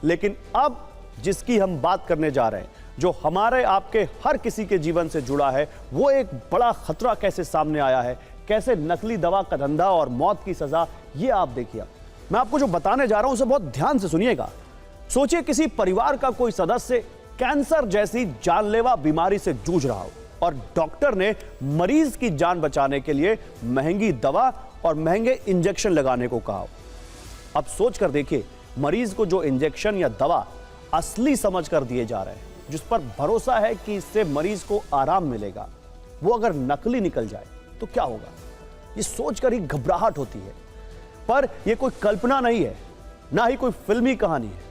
लेकिन अब जिसकी हम बात करने जा रहे हैं, जो हमारे आपके हर किसी के जीवन से जुड़ा है, वो एक बड़ा खतरा कैसे सामने आया है, कैसे नकली दवा का धंधा और मौत की सजा, ये आप देखिए। मैं आपको जो बताने जा रहा हूं उसे बहुत ध्यान से सुनिएगा। सोचिए किसी परिवार का कोई सदस्य कैंसर जैसी जानलेवा बीमारी से जूझ रहा हो और डॉक्टर ने मरीज की जान बचाने के लिए महंगी दवा और महंगे इंजेक्शन लगाने को कहा। अब सोच कर देखिए, मरीज को जो इंजेक्शन या दवा असली समझ कर दिए जा रहे हैं, जिस पर भरोसा है कि इससे मरीज को आराम मिलेगा, वो अगर नकली निकल जाए तो क्या होगा? ये सोचकर ही घबराहट होती है। पर यह कोई कल्पना नहीं है, ना ही कोई फिल्मी कहानी है।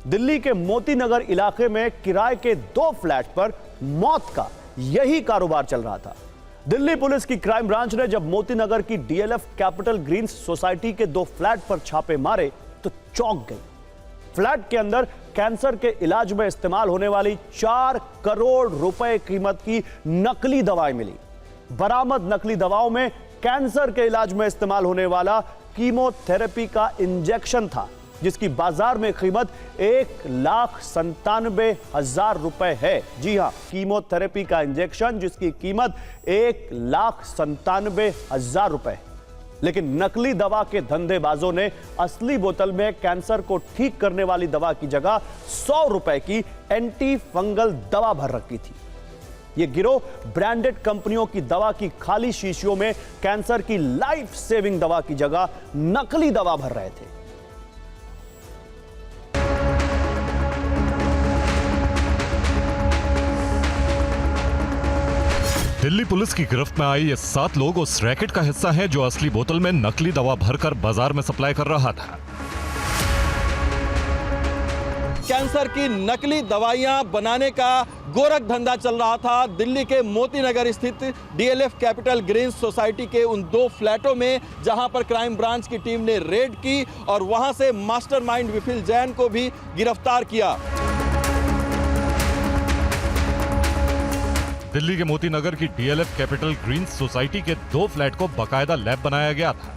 दिल्ली के मोती नगर इलाके में किराए के 2 फ्लैट पर मौत का यही कारोबार चल रहा था। दिल्ली पुलिस की क्राइम ब्रांच ने जब मोती नगर की डीएलएफ कैपिटल ग्रीन्स सोसाइटी के 2 फ्लैट पर छापे मारे तो चौंक गई। फ्लैट के अंदर कैंसर के इलाज में इस्तेमाल होने वाली 4 करोड़ रुपए कीमत की नकली दवाएं मिली। बरामद नकली दवाओं में कैंसर के इलाज में इस्तेमाल होने वाला कीमोथेरेपी का इंजेक्शन था, जिसकी बाजार में कीमत 1,97,000 रुपए है। जी हां, कीमोथेरेपी का इंजेक्शन जिसकी कीमत 1,97,000 रुपए। लेकिन नकली दवा के धंधेबाजों ने असली बोतल में कैंसर को ठीक करने वाली दवा की जगह 100 रुपए की एंटी फंगल दवा भर रखी थी। यह गिरोह ब्रांडेड कंपनियों की दवा की खाली शीशियों में कैंसर की लाइफ सेविंग दवा की जगह नकली दवा भर रहे थे। दिल्ली पुलिस की गिरफ्त में आई ये 7 लोग उस रैकेट का हिस्सा हैं जो असली बोतल में नकली दवा भरकर बाजार में सप्लाई कर रहा था। कैंसर की नकली दवाइयां बनाने का गोरख धंधा चल रहा था दिल्ली के मोती नगर स्थित डीएलएफ कैपिटल ग्रीन्स सोसाइटी के उन 2 फ्लैटों में, जहां पर क्राइम ब्रांच की टीम ने रेड की और वहां से मास्टरमाइंड विफिल जैन को भी गिरफ्तार किया। दिल्ली के मोती नगर की डीएलएफ कैपिटल ग्रीन्स सोसाइटी के 2 फ्लैट को बाकायदा लैब बनाया गया था।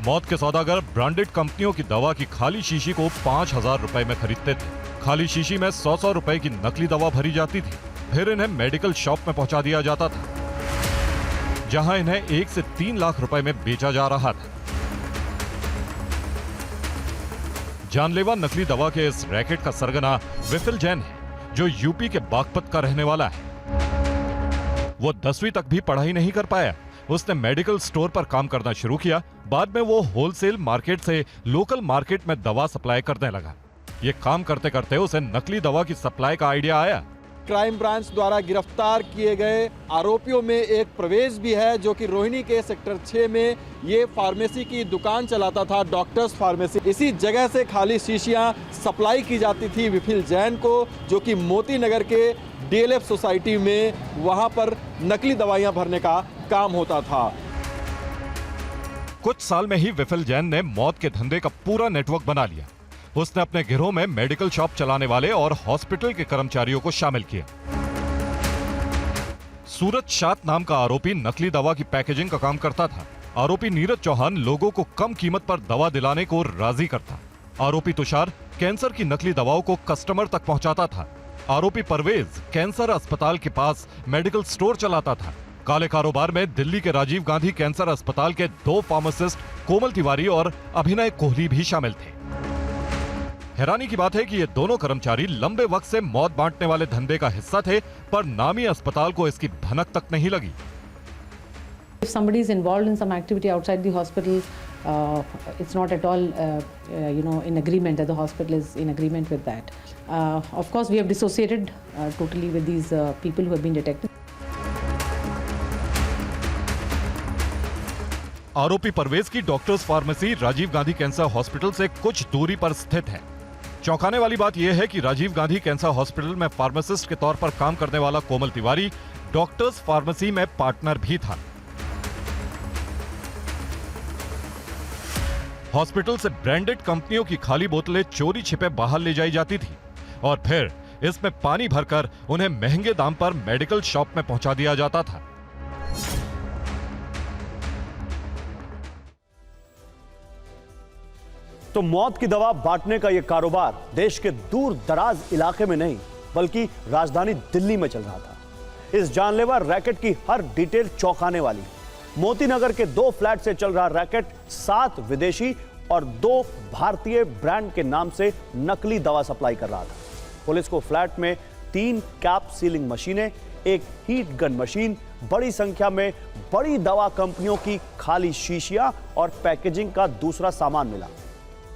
मौत के सौदागर ब्रांडेड कंपनियों की दवा की खाली शीशी को 5,000 रुपए में खरीदते थे। खाली शीशी में 100-100 रुपए की नकली दवा भरी जाती थी, फिर इन्हें मेडिकल शॉप में पहुंचा दिया जाता था, जहां इन्हें 1 से 3 लाख रुपए में बेचा जा रहा था। जानलेवा नकली दवा के इस रैकेट का सरगना विफिल जैन है, जो यूपी के बागपत का रहने वाला है। वो 10वीं तक भी पढ़ाई नहीं कर पाया। उसने मेडिकल स्टोर पर काम करना शुरू किया। बाद में वो होलसेल मार्केट से लोकल मार्केट में दवा सप्लाई करने लगा। ये काम करते करते उसे नकली दवा की सप्लाई का आइडिया आया। क्राइम ब्रांच द्वारा गिरफ्तार किए गए आरोपियों में एक प्रवेश भी है, जो कि रोहिणी के सेक्टर 6 में ये फार्मेसी की दुकान चलाता था, डॉक्टर्स फार्मेसी। इसी जगह से खाली शीशियां सप्लाई की जाती थी विफिल जैन को, जो कि मोती नगर के डीएलएफ सोसाइटी में वहां पर नकली दवाइयां भरने का काम होता था। कुछ साल में ही विफिल जैन ने मौत के धंधे का पूरा नेटवर्क बना लिया। उसने अपने गिरोह में मेडिकल शॉप चलाने वाले और हॉस्पिटल के कर्मचारियों को शामिल किया। सूरज शात नाम का आरोपी नकली दवा की पैकेजिंग का काम करता था। आरोपी नीरज चौहान लोगों को कम कीमत पर दवा दिलाने को राजी करता। आरोपी तुषार कैंसर की नकली दवाओं को कस्टमर तक पहुंचाता था। आरोपी परवेज कैंसर अस्पताल के पास मेडिकल स्टोर चलाता था। काले कारोबार में दिल्ली के राजीव गांधी कैंसर अस्पताल के 2 फार्मासिस्ट कोमल तिवारी और अभिनय कोहली भी शामिल थे। हैरानी की बात है कि ये दोनों कर्मचारी लंबे वक्त से मौत बांटने वाले धंधे का हिस्सा थे, पर नामी अस्पताल को इसकी भनक तक नहीं लगी। If somebody is involved in some activity outside the hospital, it's not at all, in agreement that the hospital is in agreement with that. Of course, we have dissociated totally with these people who have been detected. आरोपी परवेज की doctors pharmacy Rajiv Gandhi cancer hospital से कुछ दूरी पर स्थित है। चौंकाने वाली बात यह है कि राजीव गांधी कैंसर हॉस्पिटल में फार्मासिस्ट के तौर पर काम करने वाला कोमल तिवारी डॉक्टर्स फार्मेसी में पार्टनर भी था। हॉस्पिटल से ब्रांडेड कंपनियों की खाली बोतलें चोरी छिपे बाहर ले जाई जाती थी और फिर इसमें पानी भरकर उन्हें महंगे दाम पर मेडिकल शॉप में पहुंचा दिया जाता था। तो मौत की दवा बांटने का यह कारोबार देश के दूर दराज इलाके में नहीं बल्कि राजधानी दिल्ली में चल रहा था। इस जानलेवा रैकेट की हर डिटेल चौंकाने वाली। मोती नगर के 2 फ्लैट से चल रहा रैकेट 7 विदेशी और 2 भारतीय ब्रांड के नाम से नकली दवा सप्लाई कर रहा था। पुलिस को फ्लैट में 3 कैप सीलिंग मशीनें, 1 हीट गन मशीन, बड़ी संख्या में बड़ी दवा कंपनियों की खाली शीशियां और पैकेजिंग का दूसरा सामान मिला।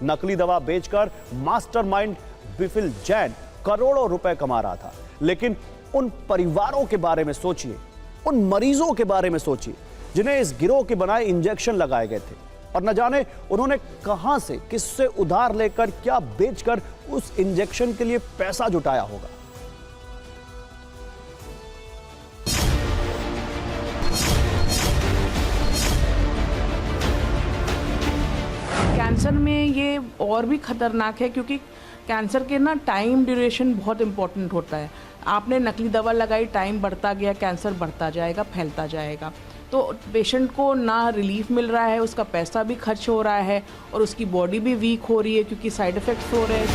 नकली दवा बेचकर मास्टरमाइंड बिफिल जैन करोड़ों रुपए कमा रहा था। लेकिन उन परिवारों के बारे में सोचिए, उन मरीजों के बारे में सोचिए जिन्हें इस गिरोह के बनाए इंजेक्शन लगाए गए थे और न जाने उन्होंने कहां से, किससे उधार लेकर, क्या बेचकर उस इंजेक्शन के लिए पैसा जुटाया होगा। कैंसर में ये और भी खतरनाक है क्योंकि कैंसर के ना टाइम ड्यूरेशन बहुत इंपॉर्टेंट होता है। आपने नकली दवा लगाई, टाइम बढ़ता गया, कैंसर बढ़ता जाएगा, फैलता जाएगा। तो पेशेंट को ना रिलीफ मिल रहा है, उसका पैसा भी खर्च हो रहा है और उसकी बॉडी भी वीक हो रही है क्योंकि साइड इफ़ेक्ट्स हो रहे हैं।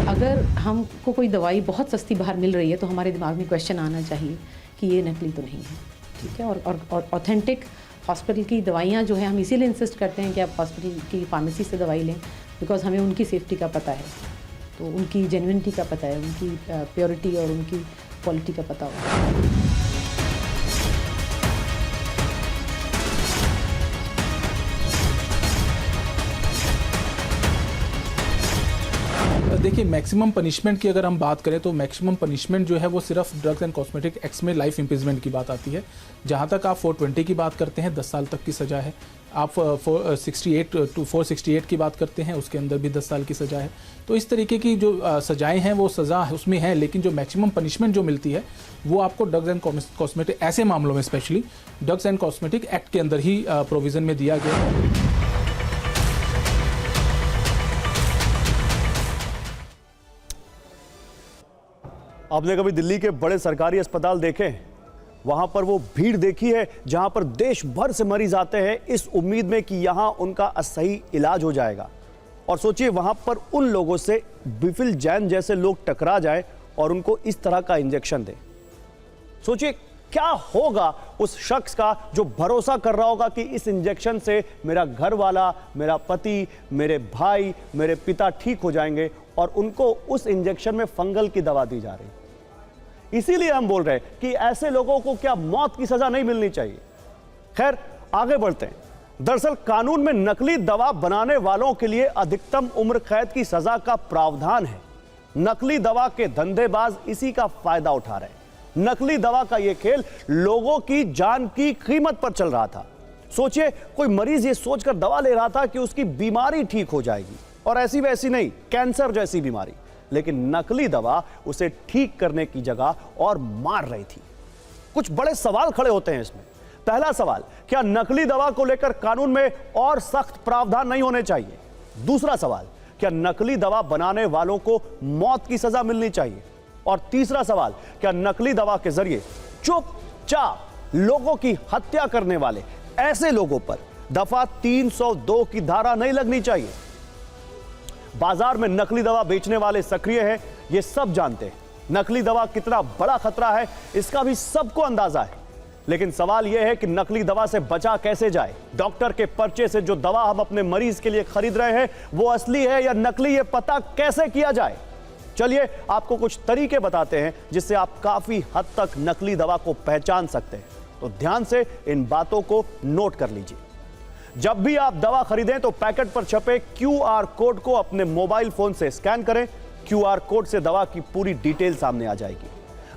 अगर हमको कोई दवाई बहुत सस्ती बाहर मिल रही है तो हमारे दिमाग में क्वेश्चन आना चाहिए कि ये नकली तो नहीं है, ठीक है। और ऑथेंटिक हॉस्पिटल की दवाइयाँ जो है, हम इसीलिए इंसिस्ट करते हैं कि आप हॉस्पिटल की फार्मेसी से दवाई लें, बिकॉज हमें उनकी सेफ्टी का पता है, तो उनकी जेन्युइनिटी का पता है, उनकी प्योरिटी और उनकी क्वालिटी का पता होगा। देखिए, मैक्सिमम पनिशमेंट की अगर हम बात करें तो मैक्सिमम पनिशमेंट जो है वो सिर्फ ड्रग्स एंड कॉस्मेटिक एक्ट में लाइफ इम्प्रिजमेंट की बात आती है। जहां तक आप 420 की बात करते हैं 10 साल तक की सज़ा है। आप 468 की बात करते हैं, उसके अंदर भी 10 साल की सज़ा है। तो इस तरीके की जो सज़ाएं हैं वो सज़ा उसमें है, लेकिन जो मैक्सिमम पनिशमेंट जो मिलती है वो आपको ड्रग्स एंड कॉस्मेटिक, ऐसे मामलों में specially drugs and cosmetic act के अंदर ही प्रोविज़न में दिया गया है। आपने कभी दिल्ली के बड़े सरकारी अस्पताल देखे हैं? वहां पर वो भीड़ देखी है जहां पर देश भर से मरीज आते हैं इस उम्मीद में कि यहां उनका सही इलाज हो जाएगा। और सोचिए वहां पर उन लोगों से बिफिल जैन जैसे लोग टकरा जाएं और उनको इस तरह का इंजेक्शन दें। सोचिए क्या होगा उस शख्स का जो भरोसा कर रहा होगा कि इस इंजेक्शन से मेरा घर वाला, मेरा पति, मेरे भाई, मेरे पिता ठीक हो जाएंगे, और उनको उस इंजेक्शन में फंगल की दवा दी जा रही। इसीलिए हम बोल रहे हैं कि ऐसे लोगों को क्या मौत की सजा नहीं मिलनी चाहिए। खैर, आगे बढ़ते हैं। दरअसल कानून में नकली दवा बनाने वालों के लिए अधिकतम उम्र कैद की सजा का प्रावधान है। नकली दवा के धंधेबाज इसी का फायदा उठा रहे हैं। नकली दवा का यह खेल लोगों की जान की कीमत पर चल रहा था। सोचिए, कोई मरीज ये सोचकर दवा ले रहा था कि उसकी बीमारी ठीक हो जाएगी, और ऐसी वैसी नहीं, कैंसर जैसी बीमारी, लेकिन नकली दवा उसे ठीक करने की जगह और मार रही थी। कुछ बड़े सवाल खड़े होते हैं इसमें। पहला सवाल, क्या नकली दवा को लेकर कानून में और सख्त प्रावधान नहीं होने चाहिए? दूसरा सवाल, क्या नकली दवा बनाने वालों को मौत की सजा मिलनी चाहिए? और तीसरा सवाल, क्या नकली दवा के जरिए चुपचाप लोगों की हत्या करने वाले ऐसे लोगों पर दफा 302 की धारा नहीं लगनी चाहिए? बाजार में नकली दवा बेचने वाले सक्रिय हैं, ये सब जानते हैं। नकली दवा कितना बड़ा खतरा है इसका भी सबको अंदाजा है। लेकिन सवाल यह है कि नकली दवा से बचा कैसे जाए? डॉक्टर के पर्चे से जो दवा हम अपने मरीज के लिए खरीद रहे हैं वो असली है या नकली, ये पता कैसे किया जाए? चलिए आपको कुछ तरीके बताते हैं जिससे आप काफी हद तक नकली दवा को पहचान सकते हैं। तो ध्यान से इन बातों को नोट कर लीजिए। जब भी आप दवा खरीदें तो पैकेट पर छपे QR कोड को अपने मोबाइल फोन से स्कैन करें। QR कोड से दवा की पूरी डिटेल सामने आ जाएगी।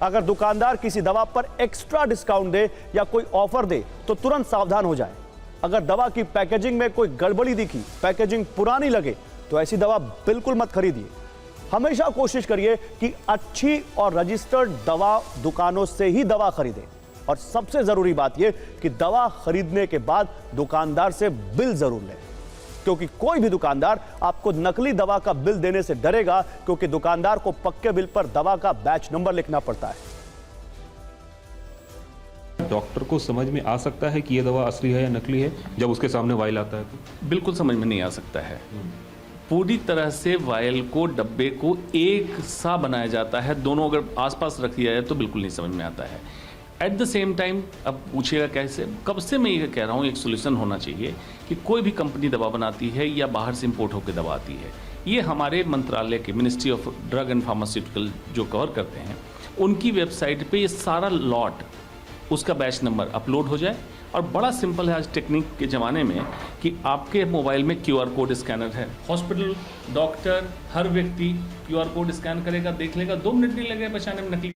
अगर दुकानदार किसी दवा पर एक्स्ट्रा डिस्काउंट दे या कोई ऑफर दे तो तुरंत सावधान हो जाएं। अगर दवा की पैकेजिंग में कोई गड़बड़ी दिखी, पैकेजिंग पुरानी लगे, तो ऐसी दवा बिल्कुल मत खरीदिए। हमेशा कोशिश करिए कि अच्छी और रजिस्टर्ड दवा दुकानों से ही दवा खरीदें। और सबसे जरूरी बात यह कि दवा खरीदने के बाद दुकानदार से बिल जरूर लें, क्योंकि कोई भी दुकानदार आपको नकली दवा का बिल देने से डरेगा, क्योंकि दुकानदार को पक्के बिल पर दवा का बैच नंबर लिखना पड़ता है। डॉक्टर को समझ में आ सकता है कि ये दवा असली है या नकली है जब उसके सामने वाइल आता है तो? बिल्कुल समझ में नहीं आ सकता है। पूरी तरह से वायल को, डब्बे को एक सा बनाया जाता है, दोनों अगर आसपास रख दिया जाए तो बिल्कुल नहीं समझ में आता है। एट द सेम टाइम अब पूछिएगा कैसे, कब से मैं ये कह रहा हूँ एक सोल्यूशन होना चाहिए कि कोई भी कंपनी दवा बनाती है या बाहर से इंपोर्ट होकर दवा आती है, ये हमारे मंत्रालय के ministry of drug and pharmaceutical जो कवर करते हैं उनकी वेबसाइट पे ये सारा लॉट, उसका बैच नंबर अपलोड हो जाए। और बड़ा सिंपल है आज टेक्निक के ज़माने में कि आपके मोबाइल में QR कोड स्कैनर है, हॉस्पिटल, डॉक्टर, हर व्यक्ति QR कोड स्कैन करेगा, देख लेगा, 2 मिनट नहीं लगेगा पहचाने में नकली